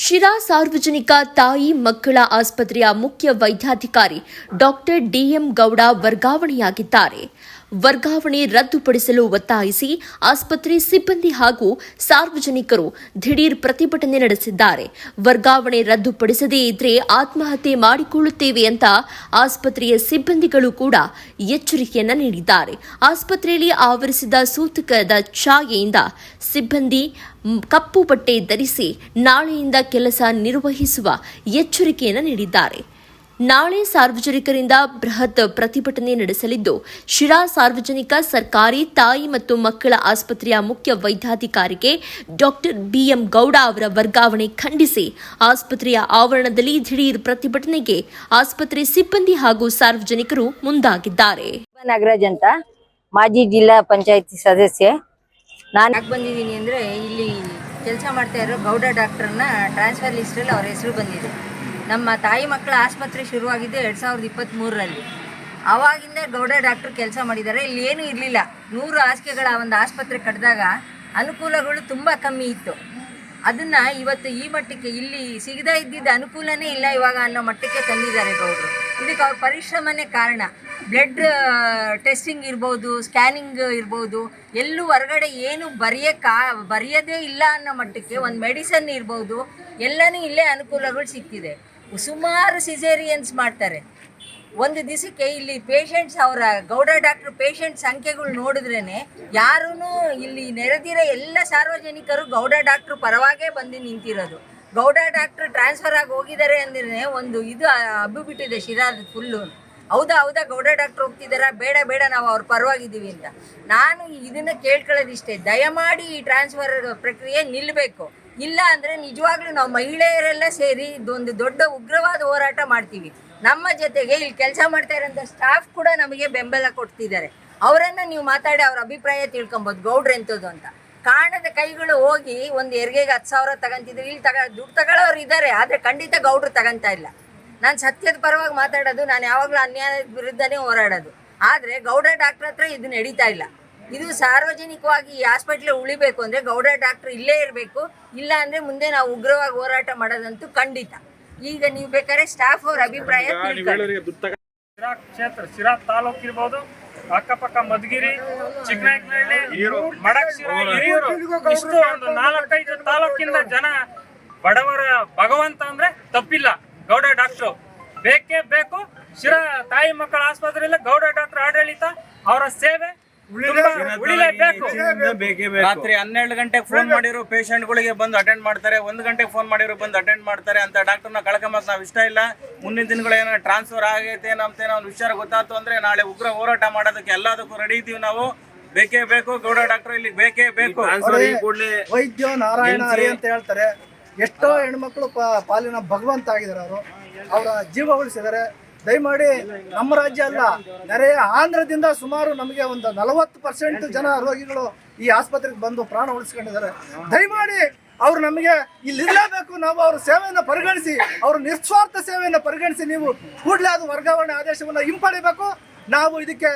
ಶಿರಾ ಸಾರ್ವಜನಿಕ ತಾಯಿ ಮಕ್ಕಳ ಆಸ್ಪತ್ರೆಯ ಮುಖ್ಯ ವೈದ್ಯಾಧಿಕಾರಿ ಡಾಕ್ಟರ್ ಡಿಎಂ ಗೌಡ ವರ್ಗಾವಣೆಯಾಗಿದ್ದಾರೆ. ವರ್ಗಾವಣೆ ರದ್ದುಪಡಿಸಲು ಒತ್ತಾಯಿಸಿ ಆಸ್ಪತ್ರೆ ಸಿಬ್ಬಂದಿ ಹಾಗೂ ಸಾರ್ವಜನಿಕರು ದಿಢೀರ್ ಪ್ರತಿಭಟನೆ ನಡೆಸಿದ್ದಾರೆ. ವರ್ಗಾವಣೆ ರದ್ದುಪಡಿಸದೇ ಇದ್ರೆ ಆತ್ಮಹತ್ಯೆ ಮಾಡಿಕೊಳ್ಳುತ್ತೇವೆ ಅಂತ ಆಸ್ಪತ್ರೆಯ ಸಿಬ್ಬಂದಿಗಳು ಕೂಡ ಎಚ್ಚರಿಕೆಯನ್ನ ನೀಡಿದ್ದಾರೆ. ಆಸ್ಪತ್ರೆಯಲ್ಲಿ ಆವರಿಸಿದ ಸೂತಕದ ಛಾಯೆಯಿಂದ ಸಿಬ್ಬಂದಿ ಕಪ್ಪು ಬಟ್ಟೆ ಧರಿಸಿ ನಾಳೆಯಿಂದ ಕೆಲಸ ನಿರ್ವಹಿಸುವ ಎಚ್ಚರಿಕೆಯನ್ನು ನೀಡಿದ್ದಾರೆ. ನಾಳೆ ಸಾರ್ವಜನಿಕರಿಂದ ಬೃಹತ್ ಪ್ರತಿಭಟನೆ ನಡೆಸಲಿದ್ದು, ಶಿರಾ ಸಾರ್ವಜನಿಕ ಸರ್ಕಾರಿ ತಾಯಿ ಮತ್ತು ಮಕ್ಕಳ ಆಸ್ಪತ್ರೆಯ ಮುಖ್ಯ ವೈದ್ಯಾಧಿಕಾರಿಗೆ ಡಾಕ್ಟರ್ ಬಿಎಂ ಗೌಡ ಅವರ ವರ್ಗಾವಣೆ ಖಂಡಿಸಿ ಆಸ್ಪತ್ರೆಯ ಆವರಣದಲ್ಲಿ ದಿಢೀರ್ ಪ್ರತಿಭಟನೆಗೆ ಆಸ್ಪತ್ರೆ ಸಿಬ್ಬಂದಿ ಹಾಗೂ ಸಾರ್ವಜನಿಕರು ಮುಂದಾಗಿದ್ದಾರೆ. ನಾಗರಾಜ್ ಅಂತ ಮಾಜಿ ಜಿಲ್ಲಾ ಪಂಚಾಯತಿ ಸದಸ್ಯೆ. ನಾನು ಯಾಕೆ ಬಂದಿದ್ದೀನಿ ಅಂದರೆ, ಇಲ್ಲಿ ಕೆಲಸ ಮಾಡ್ತಾ ಇರೋ ಗೌಡ ಡಾಕ್ಟರ್ನ ಟ್ರಾನ್ಸ್ಫರ್ ಲಿಸ್ಟಲ್ಲಿ ಅವ್ರ ಹೆಸರು ಬಂದಿದೆ. ನಮ್ಮ ತಾಯಿ ಮಕ್ಕಳ ಆಸ್ಪತ್ರೆ ಶುರುವಾಗಿದ್ದು 2023ರಲ್ಲಿ. ಆವಾಗಿಂದ ಗೌಡ ಡಾಕ್ಟ್ರು ಕೆಲಸ ಮಾಡಿದ್ದಾರೆ. ಇಲ್ಲಿ ಏನೂ ಇರಲಿಲ್ಲ. 100 ಹಾಸಿಗೆಗಳ ಒಂದು ಆಸ್ಪತ್ರೆ ಕಟ್ಟಿದಾಗ ಅನುಕೂಲಗಳು ತುಂಬ ಕಮ್ಮಿ ಇತ್ತು. ಅದನ್ನು ಇವತ್ತು ಈ ಮಟ್ಟಕ್ಕೆ ಇಲ್ಲಿ ಸಿಗದೇ ಇದ್ದಿದ್ದ ಅನುಕೂಲನೇ ಇಲ್ಲ ಇವಾಗ ಅನ್ನೋ ಮಟ್ಟಕ್ಕೆ ತಂದಿದ್ದಾರೆ ಗೌಡರು. ಇದಕ್ಕೆ ಅವ್ರ ಪರಿಶ್ರಮನೇ ಕಾರಣ. ಬ್ಲಡ್ ಟೆಸ್ಟಿಂಗ್ ಇರ್ಬೋದು, ಸ್ಕ್ಯಾನಿಂಗ್ ಇರ್ಬೋದು, ಎಲ್ಲೂ ಹೊರಗಡೆ ಏನು ಬರೆಯೋದೇ ಇಲ್ಲ ಅನ್ನೋ ಮಟ್ಟಕ್ಕೆ ಒಂದು ಮೆಡಿಸನ್ ಇರ್ಬೋದು, ಎಲ್ಲನೂ ಇಲ್ಲೇ ಅನುಕೂಲಗಳು ಸಿಗ್ತಿದೆ. ಸುಮಾರು ಸಿಸೇರಿಯನ್ಸ್ ಮಾಡ್ತಾರೆ ಒಂದು ದಿವಸಕ್ಕೆ. ಇಲ್ಲಿ ಪೇಷಂಟ್ಸ್, ಅವರ ಗೌಡ ಡಾಕ್ಟ್ರು ಪೇಷಂಟ್ ಸಂಖ್ಯೆಗಳು ನೋಡಿದ್ರೇ ಯಾರೂ ಇಲ್ಲಿ ನೆರೆದಿರೋ ಎಲ್ಲ ಸಾರ್ವಜನಿಕರು ಗೌಡ ಡಾಕ್ಟ್ರು ಪರವಾಗೇ ಬಂದು ನಿಂತಿರೋದು. ಗೌಡ ಡಾಕ್ಟ್ರು ಟ್ರಾನ್ಸ್ಫರ್ ಆಗಿ ಹೋಗಿದ್ದಾರೆ ಅಂದ್ರೆ ಒಂದು ಇದು ಹಬ್ಬಿಬಿಟ್ಟಿದೆ ಶಿರಾದ ಫುಲ್ಲು. ಹೌದಾ ಗೌಡ ಡಾಕ್ಟ್ರು ಹೋಗ್ತಿದ್ದಾರಾ? ಬೇಡ ನಾವು ಅವ್ರ ಪರವಾಗಿದ್ದೀವಿ ಅಂತ. ನಾನು ಇದನ್ನು ಕೇಳ್ಕೊಳ್ಳೋದಿಷ್ಟೇ, ದಯಮಾಡಿ ಈ ಟ್ರಾನ್ಸ್ಫರ್ ಪ್ರಕ್ರಿಯೆ ನಿಲ್ಲಬೇಕು. ಇಲ್ಲ ಅಂದರೆ ನಿಜವಾಗ್ಲೂ ನಾವು ಮಹಿಳೆಯರೆಲ್ಲ ಸೇರಿ ಇದೊಂದು ದೊಡ್ಡ ಉಗ್ರವಾದ ಹೋರಾಟ ಮಾಡ್ತೀವಿ. ನಮ್ಮ ಜೊತೆಗೆ ಇಲ್ಲಿ ಕೆಲಸ ಮಾಡ್ತಾ ಇರೋಂಥ ಸ್ಟಾಫ್ ಕೂಡ ನಮಗೆ ಬೆಂಬಲ ಕೊಡ್ತಿದ್ದಾರೆ. ಅವರನ್ನು ನೀವು ಮಾತಾಡಿ ಅವ್ರ ಅಭಿಪ್ರಾಯ ತಿಳ್ಕೊಬೋದು ಗೌಡ್ರು ಎಂಥದ್ದು ಅಂತ. ಕಾಣದ ಕೈಗಳು ಹೋಗಿ ಒಂದು ಹೆರಿಗೆಗೆ 10,000 ತಗೊಂತಿದ್ರು. ಇಲ್ಲಿ ದುಡ್ಡು ತಗೊಳ್ಳೋರು ಇದ್ದಾರೆ, ಆದರೆ ಖಂಡಿತ ಗೌಡ್ರು ತಗೊಂತಾ ಇಲ್ಲ. ನಾನು ಸತ್ಯದ ಪರವಾಗಿ ಮಾತಾಡೋದು, ನಾನು ಯಾವಾಗಲೂ ಅನ್ಯಾಯದ ವಿರುದ್ಧನೇ ಹೋರಾಡೋದು. ಆದರೆ ಗೌಡ ಡಾಕ್ಟ್ರ್ ಹತ್ರ ಇದು ನಡೀತಾ ಇಲ್ಲ. ಇದು ಸಾರ್ವಜನಿಕವಾಗಿ ಈ ಹಾಸ್ಪಿಟ್ಲ್ ಉಳಿಬೇಕು ಅಂದರೆ ಗೌಡ ಡಾಕ್ಟ್ರು ಇಲ್ಲೇ ಇರಬೇಕು. ಇಲ್ಲ ಅಂದರೆ ಮುಂದೆ ನಾವು ಉಗ್ರವಾಗಿ ಹೋರಾಟ ಮಾಡೋದಂತೂ ಖಂಡಿತ. ಈಗ ನೀವು ಬೇಕಾದ್ರೆ ಸ್ಟಾಫ್ ಅವ್ರ ಅಭಿಪ್ರಾಯ ಶಿರಾ ಕ್ಷೇತ್ರ, ಶಿರಾ ತಾಲೂಕು ಇರ್ಬೋದು, ಅಕ್ಕಪಕ್ಕ ಮಧುಗಿರಿ, ಚಿಕ್ಕನಾಯಕನಹಳ್ಳಿ, ಮಡಕಶಿರಾ, ಹಿರಿಯೂರು, ಇಷ್ಟು ಒಂದು 4-5 ತಾಲೂಕಿಂದ ಜನ ಬಡವರ ಭಗವಂತ ಅಂದ್ರೆ ತಪ್ಪಿಲ್ಲ. ಗೌಡ ಡಾಕ್ಟ್ರು ಬೇಕೇ ಬೇಕು. ಶಿರಾ ತಾಯಿ ಮಕ್ಕಳ ಆಸ್ಪತ್ರೆಯಲ್ಲಿ ಗೌಡ ಡಾಕ್ಟರ್ ಆಡಳಿತ, ಅವರ ಸೇವೆ ಉಳಿಲೇಬೇಕು. ರಾತ್ರಿ 12 ಗಂಟೆಗೆ ಫೋನ್ ಮಾಡಿರೋ ಪೇಷಂಟ್ಗಳಿಗೆ ಬಂದು ಅಟೆಂಡ್ ಮಾಡ್ತಾರೆ, 1 ಗಂಟೆಗೆ ಫೋನ್ ಮಾಡಿರೋ ಬಂದು ಅಟೆಂಡ್ ಮಾಡ್ತಾರೆ ಅಂತ ಡಾಕ್ಟರ್ನ ಕಳ್ಕೊಂಬಕ್ ನಾವು ಇಷ್ಟ ಇಲ್ಲ. ಮುಂದಿನ ದಿನಗಳು ಏನೋ ಟ್ರಾನ್ಸ್ಫರ್ ಆಗೈತೆ ನಮ್ತೇನೋ ಒಂದು ವಿಚಾರ ಗೊತ್ತಾಯ್ತು ಅಂದ್ರೆ ನಾಳೆ ಉಗ್ರ ಹೋರಾಟ ಮಾಡೋದಕ್ಕೆ ಎಲ್ಲದಕ್ಕೂ ರೆಡಿ ಇದ್ದೀವಿ ನಾವು. ಬೇಕೇ ಬೇಕು ಗೌಡ ಡಾಕ್ಟರ್ ಇಲ್ಲಿ ಬೇಕೇ ಬೇಕು. ವೈದ್ಯ ನಾರಾಯಣ ಹರಿ ಅಂತ ಹೇಳ್ತಾರೆ. ಎಷ್ಟೋ ಹೆಣ್ಮಕ್ಳು ಪಾಲಿನ ಭಗವಂತ ಆಗಿದ್ದಾರೆ. ಅವರ ಜೀವ ಉಳಿಸಿದ್ದಾರೆ. ದಯಮಾಡಿ ನಮ್ಮ ರಾಜ್ಯ ಅಲ್ಲ, ನೆರೆಯ ಆಂಧ್ರದಿಂದ ಸುಮಾರು ನಮಗೆ ಒಂದು 40% ಜನ ರೋಗಿಗಳು ಈ ಆಸ್ಪತ್ರೆಗೆ ಬಂದು ಪ್ರಾಣ ಉಳಿಸ್ಕೊಂಡಿದ್ದಾರೆ. ದಯಮಾಡಿ ಅವರು ನಮಗೆ ಇಲ್ಲಿರಲೇಬೇಕು. ನಾವು ಅವ್ರ ಸೇವೆಯನ್ನು ಪರಿಗಣಿಸಿ, ಅವ್ರ ನಿಸ್ವಾರ್ಥ ಸೇವೆಯನ್ನು ಪರಿಗಣಿಸಿ ನೀವು ಕೂಡಲೇ ಅದು ವರ್ಗಾವಣೆ ಆದೇಶವನ್ನು ಹಿಂಪಡಿಬೇಕು. ನಾವು ಇದಕ್ಕೆ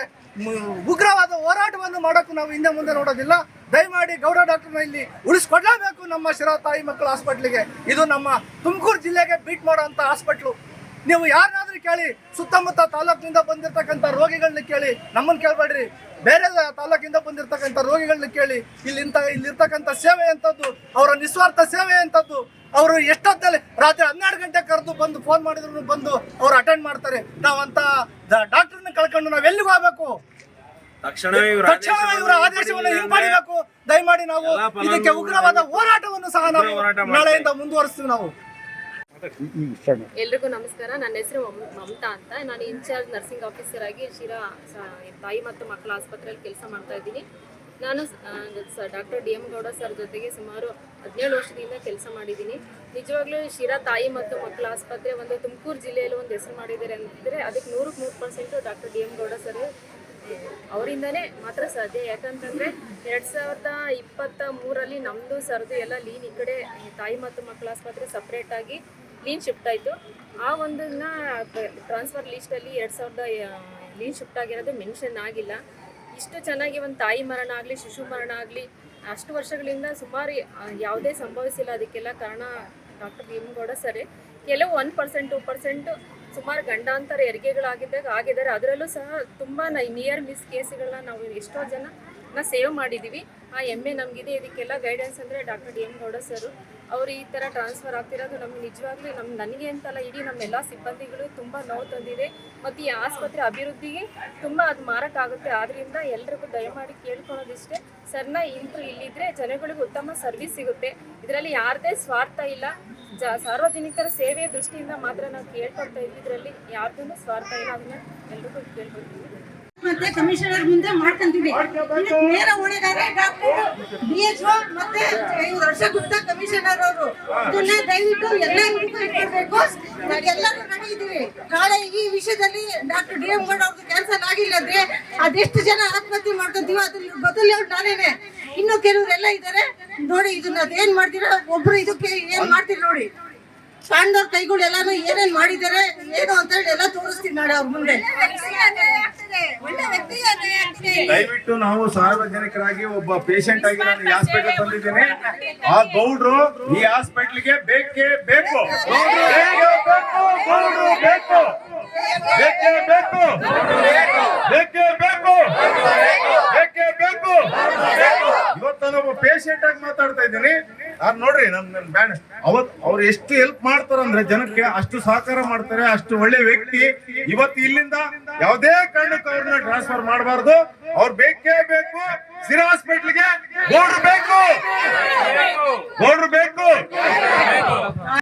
ಉಗ್ರವಾದ ಹೋರಾಟವನ್ನು ಮಾಡೋಕ್ಕೂ ನಾವು ಹಿಂದೆ ಮುಂದೆ ನೋಡೋದಿಲ್ಲ. ದಯಮಾಡಿ ಗೌಡ ಡಾಕ್ಟರ್ನ ಇಲ್ಲಿ ಉಳಿಸ್ಕೊಡ್ಲೇಬೇಕು ನಮ್ಮ ಶಿರಾ ತಾಯಿ ಮಕ್ಕಳ ಹಾಸ್ಪಿಟ್ಲಿಗೆ. ಇದು ನಮ್ಮ ತುಮಕೂರು ಜಿಲ್ಲೆಗೆ ಬೀಟ್ ಮಾಡೋಂಥ ಹಾಸ್ಪಿಟ್ಲು. ನೀವು ಯಾರನ್ನಾದ್ರೂ ಕೇಳಿ, ಸುತ್ತಮುತ್ತ ತಾಲೂಕಿನಿಂದ ಬಂದಿರತಕ್ಕಂಥ ರೋಗಿಗಳನ್ನ ಕೇಳಿ, ನಮ್ಮನ್ನು ಕೇಳಬೇಡ್ರಿ, ಬೇರೆ ತಾಲೂಕಿಂದ ಬಂದಿರತಕ್ಕಂಥ ರೋಗಿಗಳನ್ನ ಕೇಳಿ. ಇಲ್ಲಿರ್ತಕ್ಕಂಥ ಸೇವೆ ಎಂಥದ್ದು, ಅವರ ನಿಸ್ವಾರ್ಥ ಸೇವೆ ಎಂಥದ್ದು. ಅವರು ಎಷ್ಟೊತ್ತಲ್ಲಿ ರಾತ್ರಿ 12 ಗಂಟೆ ಕರೆದು ಬಂದು ಫೋನ್ ಮಾಡಿದ್ರು ಬಂದು ಅವ್ರು ಅಟೆಂಡ್ ಮಾಡ್ತಾರೆ. ನಾವಂತ ಡಾಕ್ಟರ್ನ ಕಳ್ಕೊಂಡು ನಾವು ಎಲ್ಲಿಗೆ ಹೋಗ್ಬೇಕು? ತಕ್ಷಣ ಇವರ ಆದೇಶವನ್ನು ಹಿಂಪಡಿಬೇಕು. ದಯಮಾಡಿ ನಾವು ಇದಕ್ಕೆ ಉಗ್ರವಾದ ಹೋರಾಟವನ್ನು ಸಹ ನಾವು ನಾಳೆಯಿಂದ ಮುಂದುವರಿಸ್ತೀವಿ. ನಾವು ಎಲ್ರಿಗೂ ನಮಸ್ಕಾರ. ನನ್ನ ಹೆಸರು ಮಮತಾ ಅಂತ. ನಾನು ಇನ್ಚಾರ್ಜ್ ನರ್ಸಿಂಗ್ ಆಫೀಸರ್ ಆಗಿ ಶಿರಾ ತಾಯಿ ಮತ್ತು ಮಕ್ಕಳ ಆಸ್ಪತ್ರೆಯಲ್ಲಿ ಕೆಲಸ ಮಾಡ್ತಾ ಇದ್ದೀನಿ. ನಾನು doctor D M Gowda sir ಜೊತೆಗೆ ಸುಮಾರು 17 ವರ್ಷದಿಂದ ಕೆಲಸ ಮಾಡಿದ್ದೀನಿ. ನಿಜವಾಗ್ಲೂ ಶಿರಾ ತಾಯಿ ಮತ್ತು ಮಕ್ಕಳ ಆಸ್ಪತ್ರೆ ಒಂದು ತುಮಕೂರು ಜಿಲ್ಲೆಯಲ್ಲಿ ಒಂದು ಹೆಸರು ಮಾಡಿದ್ದಾರೆ ಅಂದರೆ ಅದಕ್ಕೆ 100% doctor D M Gowda sir ಅವರಿಂದನೇ ಮಾತ್ರ ಸಾಧ್ಯ. ಯಾಕಂತಂದರೆ 2023ರಲ್ಲಿ ನಮ್ಮದು ಸರ್ದು ಎಲ್ಲ ಲೀನ್ ಈ ಕಡೆ ತಾಯಿ ಮತ್ತು ಮಕ್ಕಳ ಆಸ್ಪತ್ರೆ ಸಪ್ರೇಟಾಗಿ ಲೀನ್ ಶಿಫ್ಟ್ ಆಯಿತು. ಆ ಒಂದನ್ನ ಟ್ರಾನ್ಸ್ಫರ್ ಲಿಸ್ಟಲ್ಲಿ 2000 ಲೀನ್ ಶಿಫ್ಟ್ ಆಗಿರೋದು ಮೆನ್ಷನ್ ಆಗಿಲ್ಲ. ಇಷ್ಟು ಚೆನ್ನಾಗಿ ಒಂದು ತಾಯಿ ಮರಣ ಆಗಲಿ, ಶಿಶು ಮರಣ ಆಗಲಿ, ಅಷ್ಟು ವರ್ಷಗಳಿಂದ ಸುಮಾರು ಯಾವುದೇ ಸಂಭವಿಸಿಲ್ಲ. ಅದಕ್ಕೆಲ್ಲ ಕಾರಣ doctor D M Gowda sir. ಕೆಲವು 1% 2% ಸುಮಾರು ಗಂಡಾಂತರ ಆಗಿದ್ದಾರೆ. ಅದರಲ್ಲೂ ಸಹ ತುಂಬ ನಿಯರ್ ಮಿಸ್ ಕೇಸ್ಗಳನ್ನ ನಾವು ಎಷ್ಟೋ ಜನ ಸೇವ್ ಮಾಡಿದ್ದೀವಿ. ಆ ಹೆಮ್ಮೆ ನಮಗಿದೆ. ಇದಕ್ಕೆಲ್ಲ ಗೈಡೆನ್ಸ್ ಅಂದರೆ doctor D M Gowda sir. ಅವರು ಈ ಥರ ಟ್ರಾನ್ಸ್ಫರ್ ಆಗ್ತಿರೋದು ನಮ್ಗೆ ನಿಜವಾಗ್ಲೂ ನನಗೆ ಅಂತಲ್ಲ, ಇಡೀ ನಮ್ಮೆಲ್ಲ ಸಿಬ್ಬಂದಿಗಳು ತುಂಬ ನೋವು ತಂದಿದೆ. ಮತ್ತು ಈ ಆಸ್ಪತ್ರೆ ಅಭಿವೃದ್ಧಿಗೆ ತುಂಬ ಅದು ಮಾರಕ್ಕಾಗುತ್ತೆ. ಆದ್ದರಿಂದ ಎಲ್ರಿಗೂ ದಯಮಾಡಿ ಕೇಳ್ಕೊಳೋದಿಷ್ಟೇ, ಸರ್ನ ಇಲ್ಲಿದ್ದರೆ ಜನಗಳಿಗೆ ಉತ್ತಮ ಸರ್ವಿಸ್ ಸಿಗುತ್ತೆ. ಇದರಲ್ಲಿ ಯಾರದೇ ಸ್ವಾರ್ಥ ಇಲ್ಲ. ಸಾರ್ವಜನಿಕರ ಸೇವೆಯ ದೃಷ್ಟಿಯಿಂದ ಮಾತ್ರ ನಾವು ಕೇಳ್ಕೊಳ್ತಾ ಇದ್ವಿ. ಇದರಲ್ಲಿ ಯಾರ್ದೂ ಸ್ವಾರ್ಥ ಇಲ್ಲ. ಅದನ್ನ ಎಲ್ರಿಗೂ ಕೇಳ್ಕೊಳ್ತೀವಿ. ಮತ್ತೆ ಕಮಿಷನರ್ ಮುಂದೆ ಮಾಡ್ಕೊಂತೀವಿ. ನೇರ ಹೊಣೆಗಾರ ಡಾಕ್ಟರ್ DHO ಮತ್ತೆ 5 ವರ್ಷ ಗುಪ್ತ ಕಮಿಷನರ್ ಅವರು. ಇದನ್ನ ದಯವಿಟ್ಟು ಎಲ್ಲರಿಗೂ ಇಟ್ಕೊಳ್ಬೇಕು. ನಾವೆಲ್ಲರೂ ನಡೆಯಿದ್ದೀವಿ. ನಾಳೆ ಈ ವಿಷಯದಲ್ಲಿ ಡಾಕ್ಟರ್ ಡಿ ಎಂ ಗೌಡ ಅವ್ರದ್ದು ಕ್ಯಾನ್ಸಲ್ ಆಗಿಲ್ಲ ಅಂದ್ರೆ ಅದೆಷ್ಟು ಜನ ಆತ್ಮಹತ್ಯೆ ಮಾಡ್ಕೊಂತೀವೋ ಅದ್ರ ಬದಲು ನಾನೇನೆ. ಇನ್ನು ಕೆಲವರೆಲ್ಲ ಇದ್ದಾರೆ ನೋಡಿ. ಇದನ್ನ ಅದೇನ್ ಮಾಡ್ತೀರಾ, ಒಬ್ರು ಇದಕ್ಕೆ ಏನ್ ಮಾಡ್ತೀರಿ ನೋಡಿ. ಕಾಂಡವ್ರ ಕೈಗಳು ಎಲ್ಲಾನು ಏನೇನ್ ಮಾಡಿದ್ದಾರೆ ಏನು ಅಂತ ಹೇಳಿ ಎಲ್ಲ ತೋರಿಸ್ತೀನಿ ನಾಳೆ ಅವ್ರ ಮುಂದೆ. ದಯವಿಟ್ಟು ನಾವು ಸಾರ್ವಜನಿಕರಾಗಿ ಒಬ್ಬ ಪೇಷಂಟ್ ಆಗಿ ನಾನು ಈ ಹಾಸ್ಪಿಟಲ್ ಬಂದಿದ್ದೀನಿ. ಆ ಗೌಡ್ರು ಈ ಹಾಸ್ಪಿಟಲ್ಗೆ ಬೇಕೇ ಬೇಕು. ಇವತ್ತು ನಾನೊಬ್ಬ ಪೇಷಂಟ್ ಆಗಿ ಮಾತಾಡ್ತಾ ಇದ್ದೀನಿ. ನೋಡ್ರಿ ನಮ್ ಬ್ಯಾನ್ ಅವ್ರು ಎಷ್ಟು ಹೆಲ್ಪ್ ಮಾಡ್ತಾರಂದ್ರೆ ಜನಕ್ಕೆ, ಅಷ್ಟು ಸಹಕಾರ ಮಾಡ್ತಾರೆ, ಅಷ್ಟು ಒಳ್ಳೆ ವ್ಯಕ್ತಿ. ಇವತ್ತು ಇಲ್ಲಿಂದ ಯಾವುದೇ ಕಾರಣಕ್ಕೂ ಅವ್ರನ್ನ ಟ್ರಾನ್ಸ್ಫರ್ ಮಾಡಬಾರ್ದು. ಅವ್ರು ಬೇಕೇ ಬೇಕು. ಸಿರಾ ಹಾಸ್ಪಿಟ್ಲ್ಗೆ ಗೌಡ್ರು ಬೇಕು.